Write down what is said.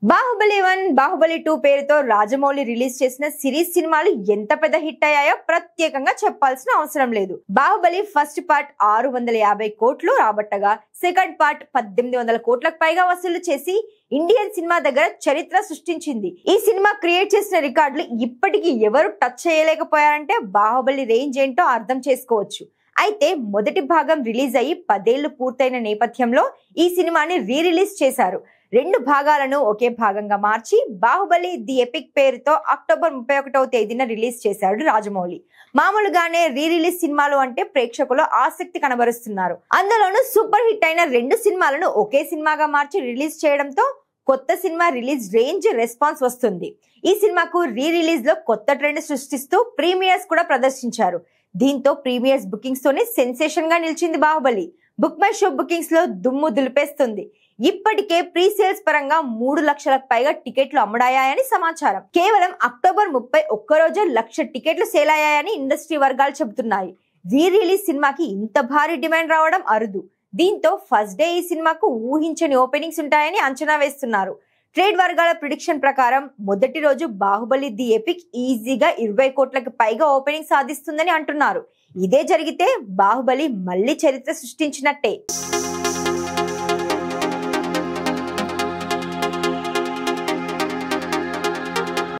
బాహుబలి 1, బాహుబలి 2 పేరుతో రాజమౌళి రిలీజ్ చేసిన సిరీస్ సినిమాలు ఎంత పెద్ద హిట్ అయ్యాయో ప్రత్యేకంగా చెప్పాల్సిన అవసరం లేదు. బాహుబలి ఫస్ట్ పార్ట్ 650 కోట్లు రాబట్టగా సెకండ్ పార్ట్ 1800 కోట్లకు పైగా వసూలు చేసి ఇండియన్ సినిమా దగ్గర చరిత్ర సృష్టించింది. ఈ సినిమా క్రియేట్ చేసిన రికార్డులు ఇప్పటికీ ఎవరు టచ్ చేయలేకపోయారంటే బాహుబలి రేంజ్ ఏంటో అర్థం చేసుకోవచ్చు. అయితే మొదటి భాగం రిలీజ్ అయ్యి 10 ఏళ్లు పూర్తయిన నేపథ్యంలో ఈ సినిమాని రిలీజ్ చేశారు. 2 భాగాలను ఒకే భాగంగా మార్చి బాహుబలి ది ఎపిక్ పేరుతో అక్టోబర్ 31వ తేదీన రిలీజ్ చేశాడు రాజమౌళి. మామూలుగానే రిలీజ్ సినిమాలు అంటే ప్రేక్షకులు ఆసక్తి కనబరుస్తున్నారు. అందులోనూ సూపర్ హిట్ అయిన 2 సినిమాలను ఒకే సినిమాగా మార్చి రిలీజ్ చేయడంతో కొత్త సినిమా రిలీజ్ రేంజ్ రెస్పాన్స్ వస్తుంది. ఈ సినిమాకు రిలీజ్ లో కొత్త ట్రెండ్ సృష్టిస్తూ ప్రీమియర్స్ కూడా ప్రదర్శించారు. దీంతో ప్రీమియర్స్ బుకింగ్స్ తోనే సెన్సేషన్ గా నిలిచింది Baahubali. Book my show bookings లో దుమ్ము దులిపేస్తుంది. ఇప్పటికే ప్రీ సేల్స్ పరంగా 3 లక్షలకు పైగా టికెట్లు అమ్ముడయ్యాయని సమాచారం. కేవలం అక్టోబర్ 31 రోజే 1 లక్ష టికెట్లు సేల్ అయ్యాయని ఇండస్ట్రీ వర్గాలు చెబుతున్నాయి. రిలీజ్ సినిమాకి ఇంత భారీ డిమాండ్ రావడం అరుదు. దీంతో ఫస్ట్ డే ఈ సినిమాకు ఊహించని ఓపెనింగ్స్ ఉంటాయని అంచనా వేస్తున్నారు. ట్రేడ్ వర్గాల ప్రిడిక్షన్ ప్రకారం మొదటి రోజు బాహుబలి ది ఎపిక్ ఈజీగా 20 కోట్లకు పైగా ఓపెనింగ్ సాధిస్తుందని అంటున్నారు. ఇదే జరిగితే బాహుబలి మళ్ళీ చరిత్ర సృష్టించినట్టే.